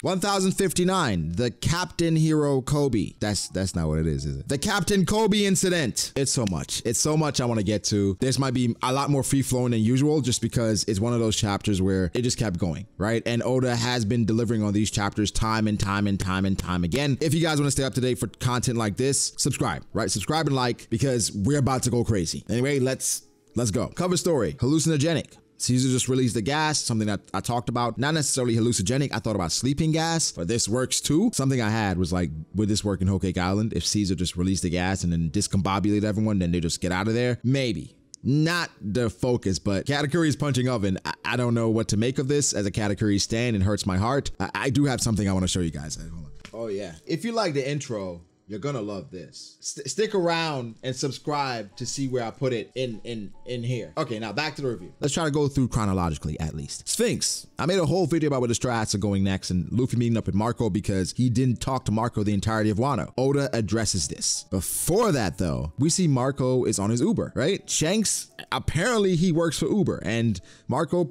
$1,059, the Captain Hero Kobe. That's not what it is it? The Captain Kobe incident. It's so much. It's so much I want to get to. This might be a lot more free-flowing than usual just because it's one of those chapters where it just kept going, right? And Oda has been delivering on these chapters time and time again. If you guys want to stay up to date for content like this, subscribe, right? Subscribe and like because we're about to go crazy. Anyway, let's go. Cover story, hallucinogenic. Caesar just released the gas, something that I talked about, not necessarily hallucinogenic. I thought about sleeping gas, but this works too. Something I had was like, would this work in Whole Cake Island? If Caesar just released the gas and then discombobulate everyone, then they just get out of there? Maybe. Not the focus, but Katakuri's punching oven. I don't know what to make of this. As a Katakuri stan, it hurts my heart. I do have something I want to show you guys. Hold on. Oh yeah. If you like the intro, you're gonna love this. Stick around and subscribe to see where I put it in here. Okay, now back to the review. Let's try to go through chronologically at least. Sphinx. I made a whole video about where the Straw Hats are going next and Luffy meeting up with Marco because he didn't talk to Marco the entirety of Wano. Oda addresses this. Before that though, we see Marco is on his Uber, right? Shanks, apparently he works for Uber and Marco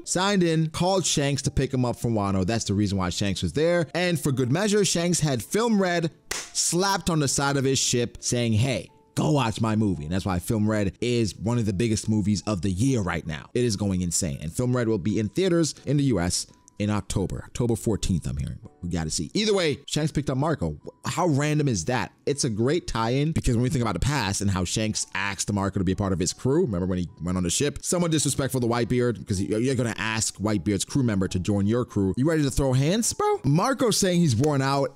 signed in, called Shanks to pick him up from Wano. That's the reason why Shanks was there. And for good measure, Shanks had Film Red slapped on the side of his ship saying, hey, go watch my movie. And that's why Film Red is one of the biggest movies of the year right now. It is going insane. And Film Red will be in theaters in the US in October 14th, I'm hearing. We got to see. Either way, Shanks picked up Marco. How random is that? It's a great tie-in because when we think about the past and how Shanks asked Marco to be a part of his crew, remember when he went on the ship? Somewhat disrespectful to Whitebeard because you're going to ask Whitebeard's crew member to join your crew. You ready to throw hands, bro? Marco saying he's worn out.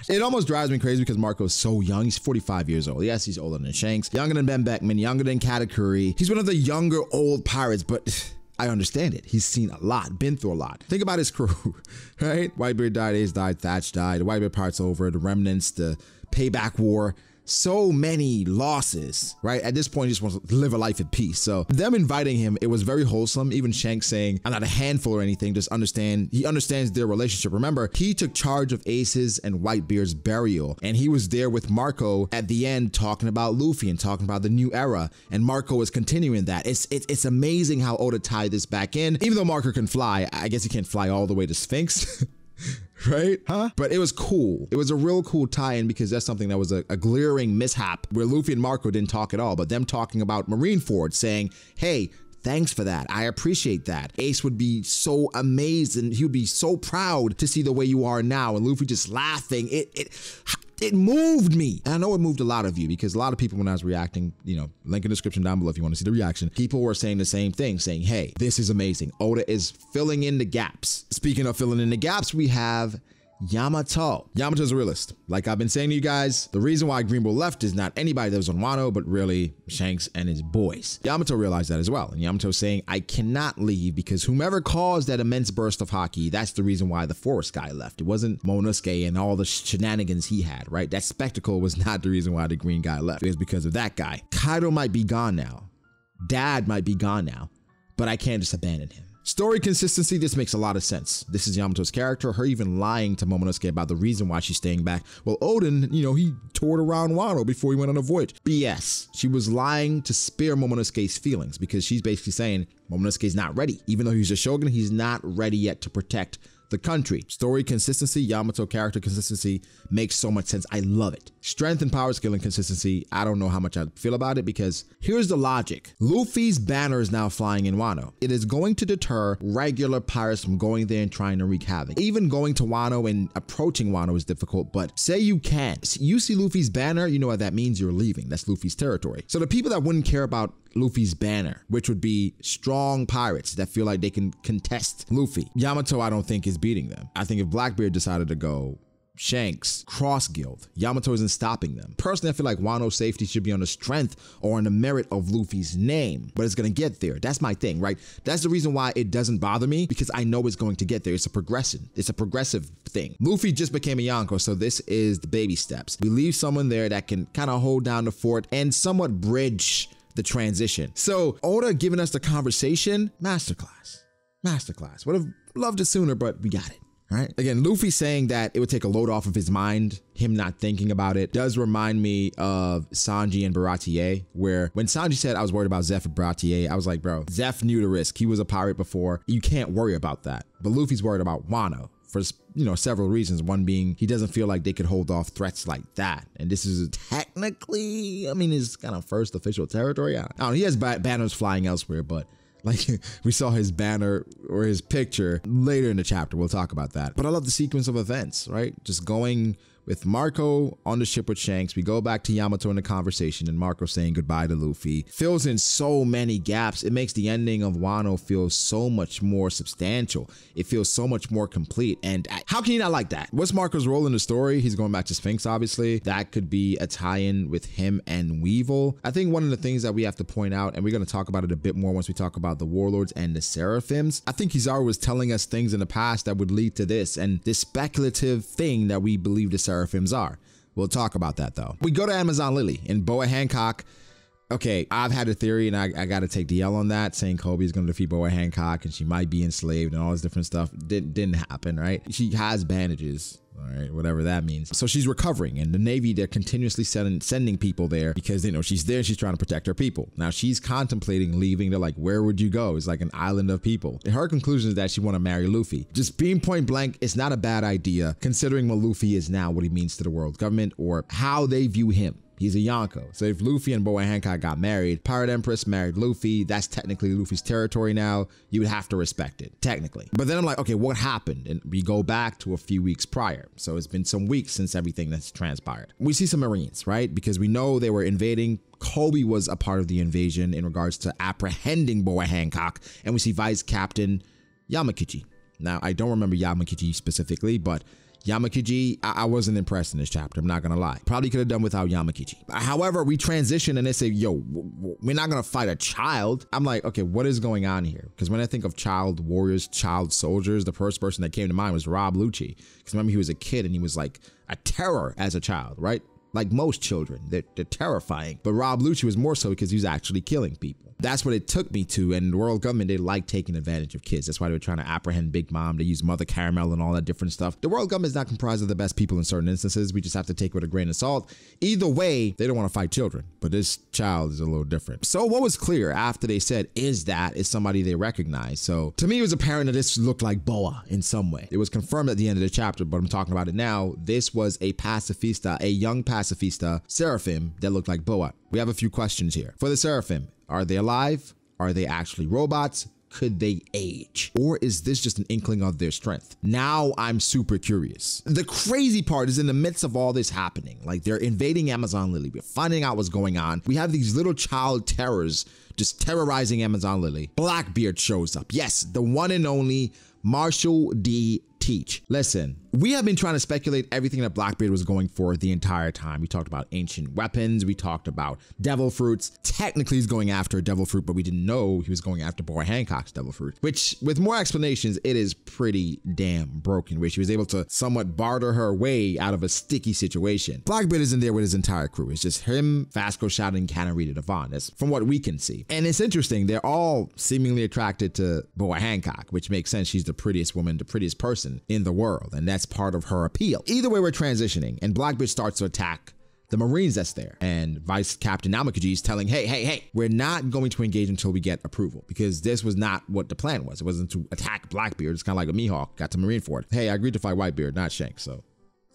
It almost drives me crazy because Marco's so young. He's 45 years old. Yes, he's older than Shanks, younger than Ben Beckman, younger than Katakuri. He's one of the younger old pirates, but I understand it. He's seen a lot, been through a lot. Think about his crew, right? Whitebeard died, Ace died, Thatch died, the Whitebeard part's over, the remnants, the payback war. So many losses, right? At this point, he just wants to live a life in peace. So them inviting him, it was very wholesome. Even Shanks saying, I'm not a handful or anything, just understand, he understands their relationship. Remember, he took charge of Ace's and Whitebeard's burial, and he was there with Marco at the end talking about Luffy and talking about the new era, and Marco is continuing that. It's amazing how Oda tied this back in. Even though Marco can fly, I guess he can't fly all the way to Sphinx. Right? Huh? But it was cool. It was a real cool tie-in because that's something that was a glaring mishap where Luffy and Marco didn't talk at all, but them talking about Marineford saying, hey, thanks for that. I appreciate that. Ace would be so amazed and he would be so proud to see the way you are now. And Luffy just laughing. It moved me. And I know it moved a lot of you because a lot of people when I was reacting, you know, link in the description down below if you want to see the reaction, people were saying the same thing, saying, hey, this is amazing. Oda is filling in the gaps. Speaking of filling in the gaps, we have Yamato. Yamato's a realist. Like I've been saying to you guys, the reason why Green Bull left is not anybody that was on Wano, but really Shanks and his boys. Yamato realized that as well. And Yamato's saying, I cannot leave because whomever caused that immense burst of haki, that's the reason why the forest guy left. It wasn't Momonosuke and all the shenanigans he had, right? That spectacle was not the reason why the green guy left. It was because of that guy. Kaido might be gone now. Dad might be gone now, but I can't just abandon him. Story consistency, this makes a lot of sense. This is Yamato's character, her even lying to Momonosuke about the reason why she's staying back. Well, Oden, you know, he toured around Wano before he went on a voyage. BS. She was lying to spare Momonosuke's feelings because she's basically saying Momonosuke's not ready. Even though he's a shogun, he's not ready yet to protect the country. Story consistency, Yamato character consistency makes so much sense. I love it. Strength and power skill and consistency, I don't know how much I feel about it because here's the logic. Luffy's banner is now flying in Wano. It is going to deter regular pirates from going there and trying to wreak havoc. Even going to Wano and approaching Wano is difficult, but say you can't. You see Luffy's banner, you know what that means, you're leaving. That's Luffy's territory. So the people that wouldn't care about Luffy's banner, which would be strong pirates that feel like they can contest Luffy. Yamato, I don't think is beating them. I think if Blackbeard decided to go Shanks, Cross Guild, Yamato isn't stopping them. Personally, I feel like Wano's safety should be on the strength or on the merit of Luffy's name, but it's gonna get there. That's my thing, right? That's the reason why it doesn't bother me because I know it's going to get there. It's a progression. It's a progressive thing. Luffy just became a Yonko, so this is the baby steps. We leave someone there that can kind of hold down the fort and somewhat bridge the transition. So Oda giving us the conversation, masterclass. Would have loved it sooner, but we got it. Right? Again, Luffy saying that it would take a load off of his mind, him not thinking about it, does remind me of Sanji and B.D.A, where when Sanji said I was worried about Zeph and B.D.A, I was like, bro, Zeph knew the risk. He was a pirate before. You can't worry about that. But Luffy's worried about Wano for, several reasons. One being he doesn't feel like they could hold off threats like that. And this is technically, his kind of first official territory. I don't know, he has banners flying elsewhere, but like we saw his banner or his picture later in the chapter. We'll talk about that. But I love the sequence of events, right? Just going with Marco on the ship with Shanks. We go back to Yamato in the conversation and Marco saying goodbye to Luffy. Fills in so many gaps. It makes the ending of Wano feel so much more substantial. It feels so much more complete. And how can you not like that? What's Marco's role in the story? He's going back to Sphinx, obviously. That could be a tie-in with him and Weevil. I think one of the things that we have to point out, and we're going to talk about it a bit more once we talk about the Warlords and the Seraphims. I think Kizaru was telling us things in the past that would lead to this and this speculative thing that we believe the Seraphims are. We'll talk about that though. We go to Amazon Lily and Boa Hancock. Okay, I've had a theory and I got to take the L on that, saying Kobe's going to defeat Boa Hancock and she might be enslaved and all this different stuff. Didn't happen, right? She has bandages. All right, whatever that means. So she's recovering, and the Navy, they're continuously sending people there because, she's there, she's trying to protect her people. Now she's contemplating leaving. They're like, where would you go? It's like an island of people. And her conclusion is that she want to marry Luffy. Just being point blank, it's not a bad idea considering what Luffy is now, what he means to the world government or how they view him. He's a Yonko. So if Luffy and Boa Hancock got married, Pirate Empress married Luffy, that's technically Luffy's territory now. You would have to respect it, technically. But then I'm like, okay, what happened? And we go back to a few weeks prior. So it's been some weeks since everything that's transpired. We see some Marines, right? Because we know they were invading. Kobe was a part of the invasion in regards to apprehending Boa Hancock. And we see Vice Captain Yamakichi. Now, I don't remember Yamakichi specifically, but Yamakichi, I wasn't impressed in this chapter. I'm not going to lie. Probably could have done without Yamakichi. However, we transition and they say, yo, we're not going to fight a child. I'm like, okay, what is going on here? Because when I think of child warriors, child soldiers, the first person that came to mind was Rob Lucci. Because remember, he was a kid and he was like a terror as a child, right? Like most children, they're terrifying. But Rob Lucci was more so because he was actually killing people. That's what it took me to. And the world government, they like taking advantage of kids. That's why they were trying to apprehend Big Mom. They use Mother Caramel and all that different stuff. The world government is not comprised of the best people in certain instances. We just have to take it with a grain of salt. Either way, they don't want to fight children. But this child is a little different. So what was clear after they said, is somebody they recognize? So to me, it was apparent that this looked like Boa in some way. It was confirmed at the end of the chapter, but I'm talking about it now. This was a pacifista, a young pacifista Seraphim that looked like Boa. We have a few questions here. For the Seraphim, are they alive? Are they actually robots? Could they age? Or is this just an inkling of their strength? Now I'm super curious. The crazy part is in the midst of all this happening, like they're invading Amazon Lily. We're finding out what's going on. We have these little child terrors just terrorizing Amazon Lily. Blackbeard shows up. Yes, the one and only Marshall D. Teach. Listen, we have been trying to speculate everything that Blackbeard was going for the entire time. We talked about ancient weapons. We talked about devil fruits. Technically, he's going after a devil fruit, but we didn't know he was going after Boa Hancock's devil fruit, which with more explanations, it is pretty damn broken, where she was able to somewhat barter her way out of a sticky situation. Blackbeard isn't there with his entire crew. It's just him, Vasco Shot, and Canarita Devon. That's from what we can see. And it's interesting. They're all seemingly attracted to Boa Hancock, which makes sense. She's the prettiest woman, the prettiest person in the world, and that's part of her appeal. Either way, we're transitioning, and Blackbeard starts to attack the Marines that's there, and Vice Captain Namakuji is telling, hey, we're not going to engage until we get approval, because this was not what the plan was. It wasn't to attack Blackbeard. It's kind of like a Mihawk got to Marineford. Hey, I agreed to fight Whitebeard, not Shanks. So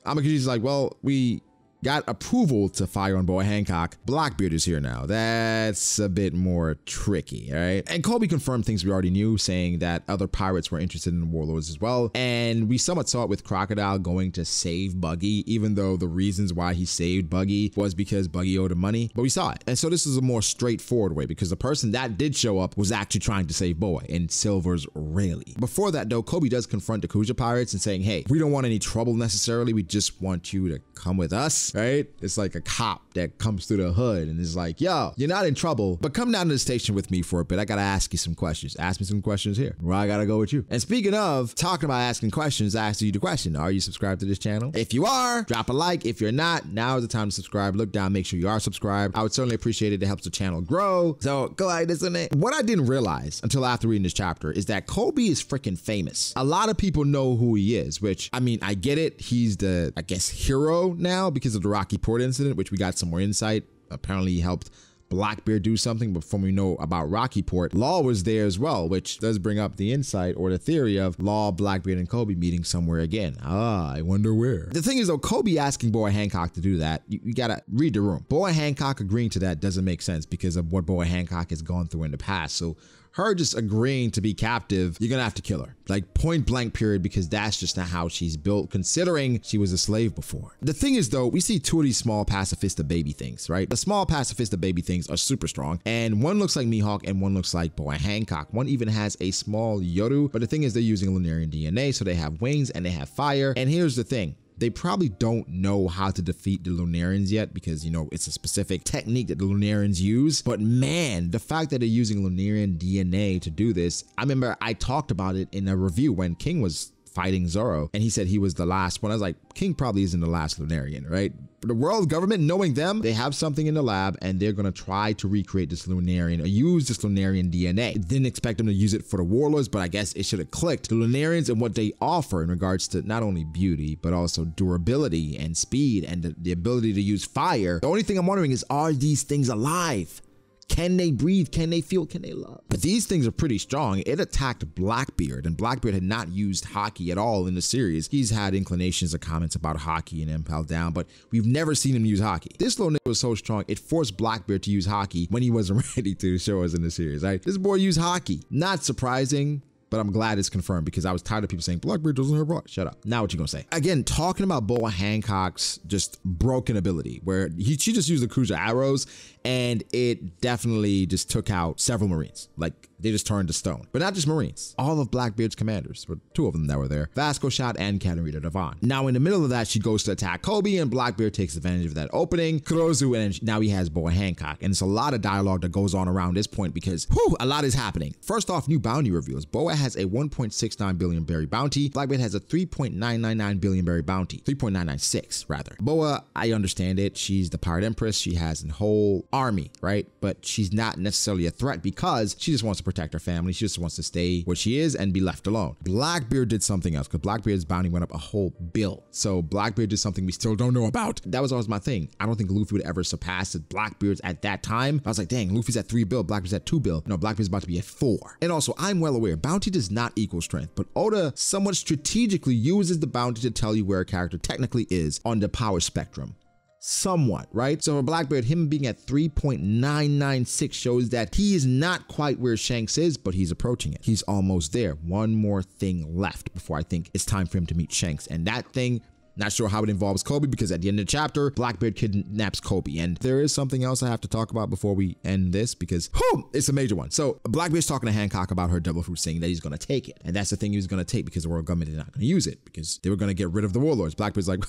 Namakuji's like, well, we got approval to fire on Boa Hancock. Blackbeard is here now. That's a bit more tricky, all right? And Kobe confirmed things we already knew, saying that other pirates were interested in the Warlords as well. And we somewhat saw it with Crocodile going to save Buggy, even though the reasons why he saved Buggy was because Buggy owed him money, but we saw it. And so this is a more straightforward way, because the person that did show up was actually trying to save Boa in Silver's Rayleigh. Before that though, Kobe does confront the Kuja pirates and saying, hey, we don't want any trouble necessarily. We just want you to come with us. police, right? It's like a cop that comes through the hood and is like, yo, you're not in trouble, but come down to the station with me for a bit. I gotta ask you some questions. Ask me some questions here. Well, I gotta go with you. And speaking of talking about asking questions, I asked you the question. Are you subscribed to this channel? If you are, drop a like. If you're not, now is the time to subscribe. Look down, make sure you are subscribed. I would certainly appreciate it. It helps the channel grow. So go like this and it. What I didn't realize until after reading this chapter is that Kobe is freaking famous. A lot of people know who he is, which, I mean, I get it. He's the, I guess, hero now because of the Rocky Port incident, which we got some more insight. Apparently he helped Blackbeard do something, but from we know about Rocky Port, Law was there as well, which does bring up the insight or the theory of Law, Blackbeard, and Kobe meeting somewhere again. Ah, I wonder where. The thing is though, Kobe asking Boa Hancock to do that, you gotta read the room. Boa Hancock agreeing to that doesn't make sense because of what Boa Hancock has gone through in the past. So her just agreeing to be captive, you're gonna have to kill her. Like point blank period, because that's just not how she's built, considering she was a slave before. The thing is though, we see two of these small pacifista baby things, right? The small pacifista baby things are super strong, and one looks like Mihawk and one looks like Boa Hancock. One even has a small Yoru, but the thing is they're using Lunarian DNA, so they have wings and they have fire. And here's the thing. They probably don't know how to defeat the Lunarians yet because, you know, it's a specific technique that the Lunarians use. But man, the fact that they're using Lunarian DNA to do this, I remember I talked about it in a review when King was fighting Zoro and he said he was the last one. I was like, King probably isn't the last Lunarian, right? The world government, knowing them, they have something in the lab and they're going to try to recreate this Lunarian or use this Lunarian DNA. Didn't expect them to use it for the warlords, but I guess it should have clicked. The Lunarians and what they offer in regards to not only beauty, but also durability and speed and the ability to use fire. The only thing I'm wondering is, are these things alive? Can they breathe? Can they feel? Can they love? But these things are pretty strong. It attacked Blackbeard, and Blackbeard had not used Haki at all in the series. He's had inclinations or comments about Haki and Impel Down, but we've never seen him use Haki. This little nigga was so strong, it forced Blackbeard to use Haki when he wasn't ready to show us in the series, right? This boy used Haki. Not surprising, but I'm glad it's confirmed because I was tired of people saying Blackbeard doesn't have rock. Shut up. Now what you gonna say? Again, talking about Boa Hancock's just broken ability where she just used the cruiser arrows and it definitely just took out several Marines. Like they just turned to stone, but not just Marines. All of Blackbeard's commanders, but two of them that were there, Vasco Shot and Katarina Devon. Now in the middle of that, she goes to attack Kobe and Blackbeard takes advantage of that opening. Kurozu, and now he has Boa Hancock. And it's a lot of dialogue that goes on around this point because a lot is happening. First off, new bounty reveals. Boa has a 1.69 billion berry bounty. Blackbeard has a 3.999 billion berry bounty. 3.996 rather. Boa, I understand it. She's the Pirate Empress. She has a whole army, right? But she's not necessarily a threat because she just wants to protect her family. She just wants to stay where she is and be left alone. Blackbeard did something else because Blackbeard's bounty went up a whole bill. So Blackbeard did something we still don't know about. That was always my thing. I don't think Luffy would ever surpass Blackbeard's at that time. I was like, dang, Luffy's at 3 bill. Blackbeard's at 2 bill. No, Blackbeard's about to be at 4. And also, I'm well aware, bounty does not equal strength, but Oda somewhat strategically uses the bounty to tell you where a character technically is on the power spectrum. Somewhat, right? So for Blackbeard, him being at 3.996 shows that he is not quite where Shanks is, but he's approaching it. He's almost there. One more thing left before I think it's time for him to meet Shanks. And that thing, not sure how it involves Kobe because at the end of the chapter, Blackbeard kidnaps Kobe. And there is something else I have to talk about before we end this because it's a major one. So Blackbeard's talking to Hancock about her devil fruit, saying that he's going to take it. And that's the thing he was going to take because the world government is not going to use it because they were going to get rid of the warlords. Blackbeard's like,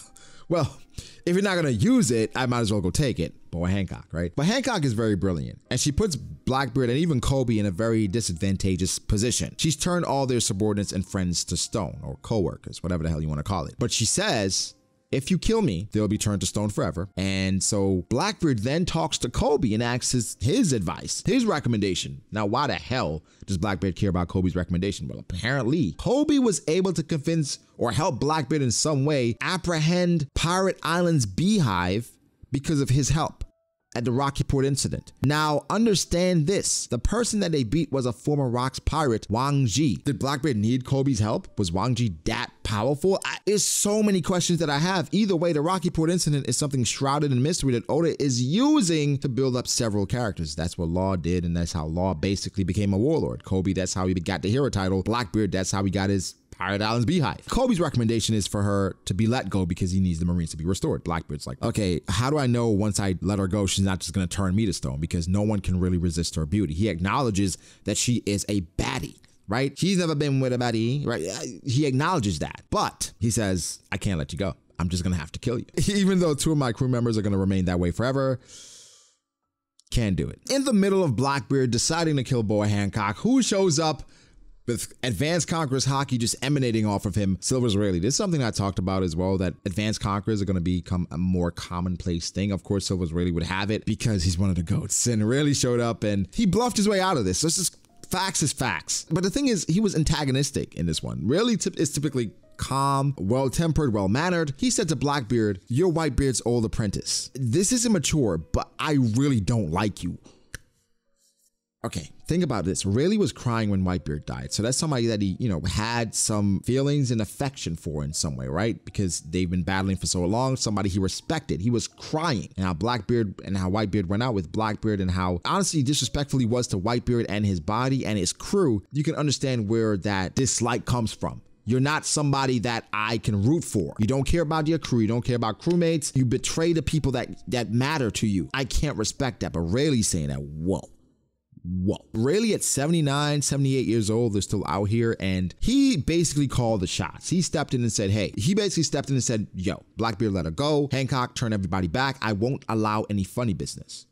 well, if you're not going to use it, I might as well go take it. Boa Hancock, right? But Hancock is very brilliant and she puts Blackbeard and even Kobe in a very disadvantageous position. She's turned all their subordinates and friends to stone or co-workers, whatever the hell you want to call it. But she says, if you kill me, they'll be turned to stone forever. And so Blackbeard then talks to Kobe and asks his advice, his recommendation. Now, why the hell does Blackbeard care about Kobe's recommendation? Well, apparently Kobe was able to convince or help Blackbeard in some way apprehend Pirate Island's beehive because of his help at the Rocky Port incident. Now, understand this. The person that they beat was a former Rocks pirate, Wang Ji. Did Blackbeard need Kobe's help? Was Wang Ji that powerful? There's so many questions that I have. Either way, the Rocky Port incident is something shrouded in mystery that Oda is using to build up several characters. That's what Law did, and that's how Law basically became a warlord. Kobe, that's how he got the hero title. Blackbeard, that's how he got his Pirate Island's beehive. Kobe's recommendation is for her to be let go because he needs the Marines to be restored. Blackbeard's like, okay, how do I know once I let her go, she's not just going to turn me to stone because no one can really resist her beauty. He acknowledges that she is a baddie, right? She's never been with a baddie, right? He acknowledges that, but he says, I can't let you go. I'm just gonna have to kill you. Even though 2 of my crew members are gonna remain that way forever, can't do it. In the middle of Blackbeard deciding to kill Boa Hancock, who shows up with Advanced Conquerors hockey just emanating off of him? Silver Israeli. This is something I talked about as well, that Advanced Conquerors are going to become a more commonplace thing. Of course, Silver Israeli would have it because he's one of the GOATs, and really showed up and he bluffed his way out of this. So it's just facts is facts. But the thing is, he was antagonistic in this one. Really is typically calm, well-tempered, well-mannered. He said to Blackbeard, "You're Whitebeard's old apprentice. This is immature, but I really don't like you." Okay, think about this. Rayleigh was crying when Whitebeard died. So that's somebody that he, had some feelings and affection for in some way, right? Because they've been battling for so long, somebody he respected. He was crying. And how Blackbeard and how Whitebeard went out with Blackbeard and how honestly disrespectfully was to Whitebeard and his body and his crew, you can understand where that dislike comes from. You're not somebody that I can root for. You don't care about your crew. You don't care about crewmates. You betray the people that matter to you. I can't respect that. But Rayleigh's saying that, whoa. Rayleigh at 79, 78 years old, they're still out here, and he basically called the shots. He stepped in and said, hey, yo, Blackbeard, let her go. Hancock, turn everybody back. I won't allow any funny business.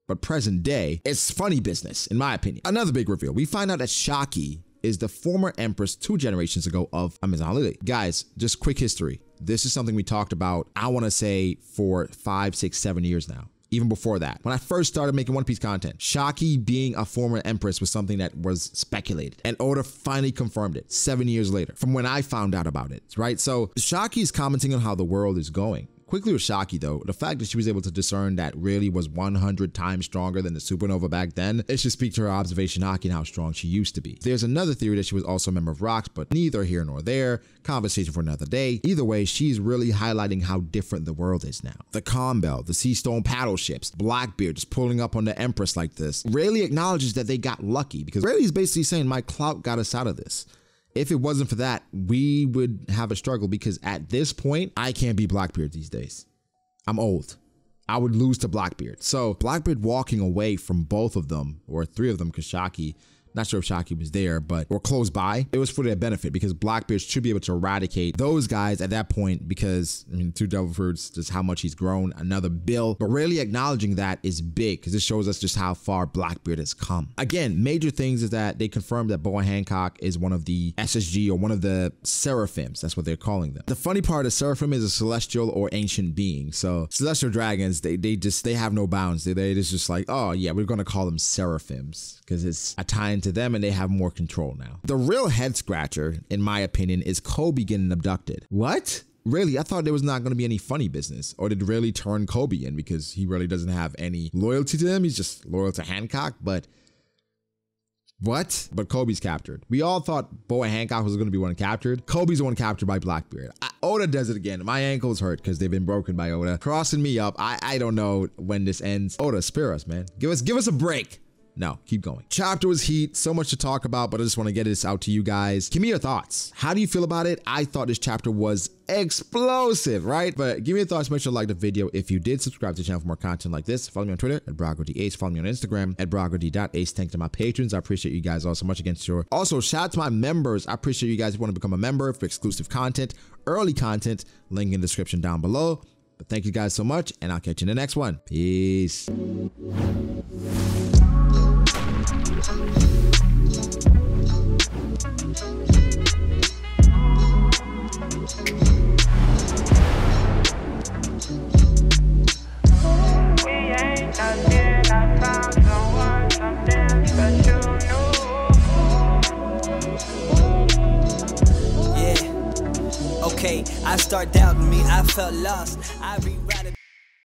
But present day, it's funny business, in my opinion. Another big reveal. We find out that Shaki is the former empress 2 generations ago of Amazon Lily. Guys, just quick history. This is something we talked about, I want to say, for 5, 6, 7 years now. Even before that, when I first started making One Piece content, Shaki being a former empress was something that was speculated, and Oda finally confirmed it 7 years later from when I found out about it, right? So Shaki is commenting on how the world is going. Quickly with Shaki though, the fact that she was able to discern that Rayleigh was 100 times stronger than the supernova back then, it should speak to her observation hockey and how strong she used to be. There's another theory that she was also a member of Rocks, but neither here nor there. Conversation for another day. Either way, she's really highlighting how different the world is now. The Calm Bell, the Sea Stone paddle ships, Blackbeard just pulling up on the Empress like this. Rayleigh acknowledges that they got lucky because Rayleigh's basically saying my clout got us out of this. If it wasn't for that, we would have a struggle because at this point, I can't be Blackbeard these days. I'm old. I would lose to Blackbeard. So Blackbeard walking away from both of them, or 3 of them, because Shaki, not sure if Shaki was there, but or close by, it was for their benefit because Blackbeard should be able to eradicate those guys at that point because, 2 Devil Fruits, just how much he's grown, another bill. But really acknowledging that is big because it shows us just how far Blackbeard has come. Again, major things is that they confirmed that Boa Hancock is one of the SSG or one of the Seraphims. That's what they're calling them. The funny part is Seraphim is a celestial or ancient being. So celestial dragons, they have no bounds. They just like, oh yeah, we're going to call them Seraphims because it's a tie to them and they have more control now. The real head scratcher, in my opinion, is Kobe getting abducted. What? Really? I thought there was not going to be any funny business. Or did Rayleigh turn Kobe in because he really doesn't have any loyalty to them? He's just loyal to Hancock, but what? But Kobe's captured. We all thought Boa Hancock was going to be one captured. Kobe's the one captured by Blackbeard. Oda does it again. My ankles hurt because they've been broken by Oda. Crossing me up. I don't know when this ends. Oda, spare us, man. Give us a break. No, keep going. Chapter was heat. So much to talk about, but I just want to get this out to you guys. Give me your thoughts. How do you feel about it? I thought this chapter was explosive, right? But give me your thoughts. Make sure to like the video. If you did, subscribe to the channel for more content like this. Follow me on Twitter at BrogODH. Follow me on Instagram at BrogOD.Ace. Thanks to my patrons. I appreciate you guys all so much against your. Also, shout out to my members. I appreciate you guys who want to become a member for exclusive content, early content. Link in the description down below. But thank you guys so much, and I'll catch you in the next one. Peace. I start doubting me, I felt lost.